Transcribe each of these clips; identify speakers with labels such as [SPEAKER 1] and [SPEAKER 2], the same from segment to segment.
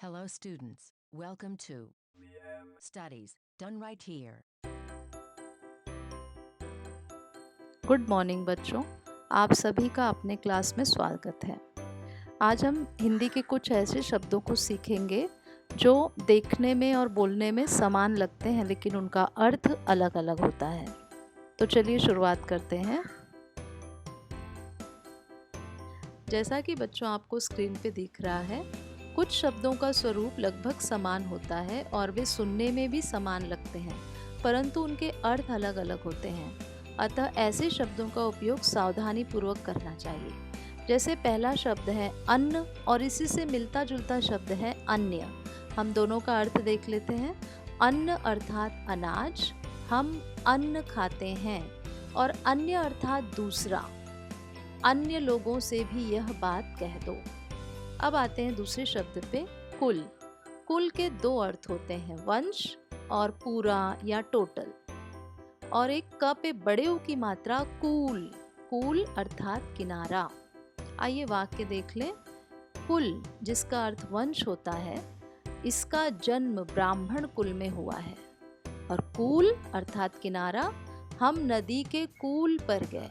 [SPEAKER 1] Hello, students. Welcome to Studies Done Right Here.
[SPEAKER 2] Good morning बच्चों, आप सभी का अपने क्लास में स्वागत है। आज हम हिंदी के कुछ ऐसे शब्दों को सीखेंगे जो देखने में और बोलने में समान लगते हैं, लेकिन उनका अर्थ अलग अलग होता है। तो चलिए शुरुआत करते हैं। जैसा कि बच्चों आपको स्क्रीन पे दिख रहा है, कुछ शब्दों का स्वरूप लगभग समान होता है और वे सुनने में भी समान लगते हैं, परंतु उनके अर्थ अलग अलग होते हैं। अतः ऐसे शब्दों का उपयोग सावधानी पूर्वक करना चाहिए। जैसे पहला शब्द है अन्न और इसी से मिलता जुलता शब्द है अन्य। हम दोनों का अर्थ देख लेते हैं। अन्न अर्थात अनाज, हम अन्न खाते हैं, और अन्य अर्थात दूसरा, अन्य लोगों से भी यह बात कह दो। अब आते हैं दूसरे शब्द पे, कुल। कुल के दो अर्थ होते हैं, वंश और पूरा या टोटल। और एक क पे बड़े ऊ की मात्रा कूल, कूल अर्थात किनारा। आइए वाक्य देख लें। कुल जिसका अर्थ वंश होता है, इसका जन्म ब्राह्मण कुल में हुआ है। और कूल अर्थात किनारा, हम नदी के कूल पर गए।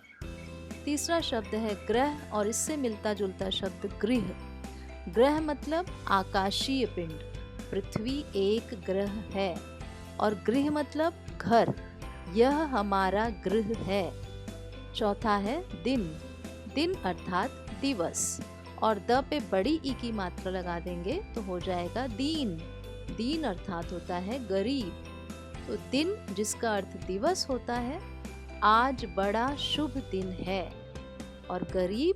[SPEAKER 2] तीसरा शब्द है ग्रह और इससे मिलता जुलता शब्द गृह। ग्रह मतलब आकाशीय पिंड, पृथ्वी एक ग्रह है। और गृह मतलब घर, यह हमारा गृह है। चौथा है दिन, दिन अर्थात दिवस, और द पे बड़ी ई की मात्रा लगा देंगे तो हो जाएगा दीन। दीन अर्थात होता है गरीब। तो दिन जिसका अर्थ दिवस होता है, आज बड़ा शुभ दिन है। और गरीब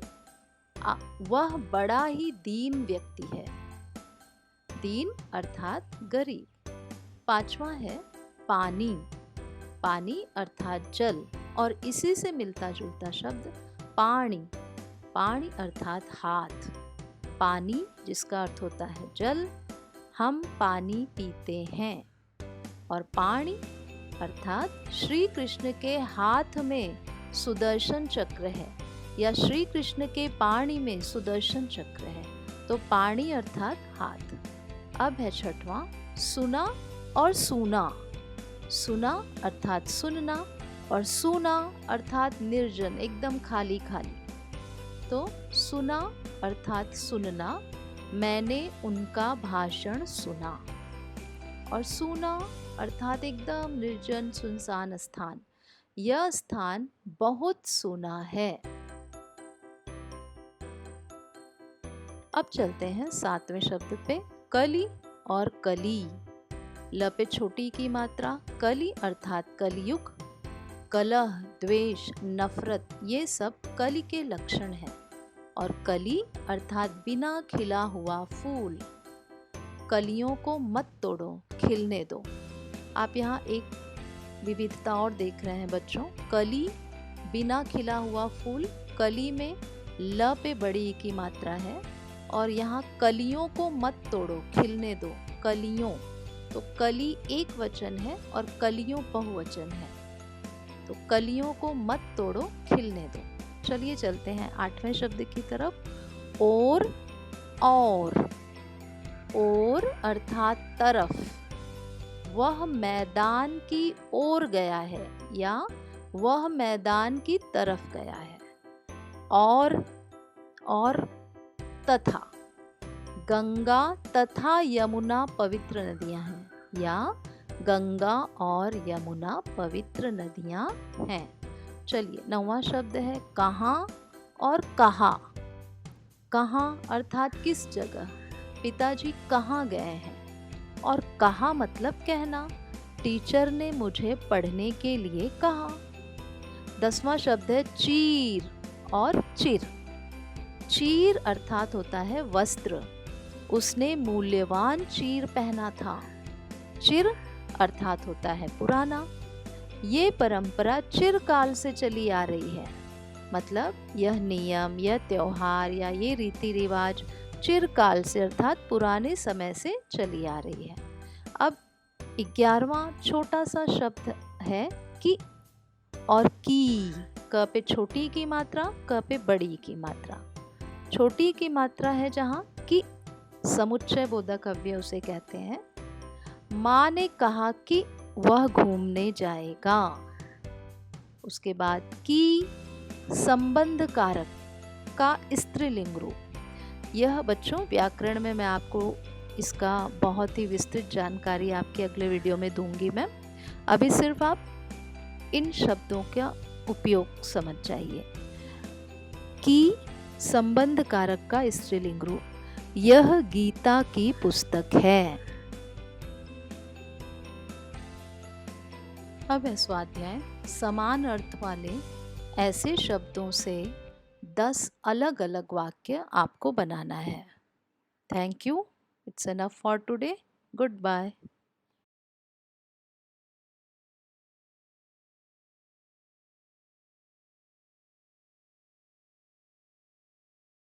[SPEAKER 2] वह बड़ा ही दीन व्यक्ति है। दीन अर्थात गरीब। पांचवा है पानी, पानी अर्थात जल, और इसी से मिलता जुलता शब्द पानी, पानी अर्थात हाथ। पानी जिसका अर्थ होता है जल, हम पानी पीते हैं। और पाणी अर्थात श्री कृष्ण के हाथ में सुदर्शन चक्र है, या श्री कृष्ण के पाणी में सुदर्शन चक्र है। तो पाणी अर्थात हाथ। अब है छठवां, सुना और सूना। सुना अर्थात सुनना, और सूना अर्थात निर्जन, एकदम खाली खाली। तो सुना अर्थात सुनना, मैंने उनका भाषण सुना। और सूना अर्थात एकदम निर्जन सुनसान स्थान, यह स्थान बहुत सूना है। अब चलते हैं सातवें शब्द पे, कली और कली। ल पे छोटी की मात्रा, कली अर्थात कलयुग। कलह, द्वेष, नफरत, ये सब कली के लक्षण हैं। और कली अर्थात बिना खिला हुआ फूल। कलियों को मत तोड़ो, खिलने दो। आप यहाँ एक विविधता और देख रहे हैं बच्चों। कली बिना खिला हुआ फूल, कली में ल पे बड़ी की मात्रा है, और यहाँ कलियों को मत तोड़ो, खिलने दो, कलियों। तो कली एक वचन है और कलियों बहुवचन है। तो कलियों को मत तोड़ो, खिलने दो। चलिए चलते हैं आठवें शब्द की तरफ, और अर्थात तरफ। वह मैदान की ओर गया है, या वह मैदान की तरफ गया है। और तथा, गंगा तथा यमुना पवित्र नदियां हैं, या गंगा और यमुना पवित्र नदियां हैं। चलिए नौवां शब्द है कहाँ और कहा। कहाँ अर्थात किस जगह, पिताजी कहाँ गए हैं। और कहा मतलब कहना, टीचर ने मुझे पढ़ने के लिए कहा। 10वां शब्द है चीर और चिर। चीर अर्थात होता है वस्त्र, उसने मूल्यवान चीर पहना था। चिर अर्थात होता है पुराना, ये परंपरा चिरकाल से चली आ रही है। मतलब यह नियम, यह त्योहार या ये रीति रिवाज चिरकाल से अर्थात पुराने समय से चली आ रही है। अब 11वां छोटा सा शब्द है कि और की। क पे छोटी की मात्रा, क पे बड़ी की मात्रा। छोटी की मात्रा है जहाँ कि, समुच्चय बोधक अव्यय उसे कहते हैं। माँ ने कहा कि वह घूमने जाएगा। उसके बाद की संबंध कारक का स्त्रीलिंग रूप। यह बच्चों व्याकरण में मैं आपको इसका बहुत ही विस्तृत जानकारी आपके अगले वीडियो में दूंगी मैं। अभी सिर्फ आप इन शब्दों का उपयोग समझ जाइए। की संबंध कारक का स्त्रीलिंग रूप। यह गीता की पुस्तक है। अब है स्वाध्याय। समान अर्थ वाले ऐसे शब्दों से 10 अलग अलग वाक्य आपको बनाना है। Thank you. It's enough for today. Good bye.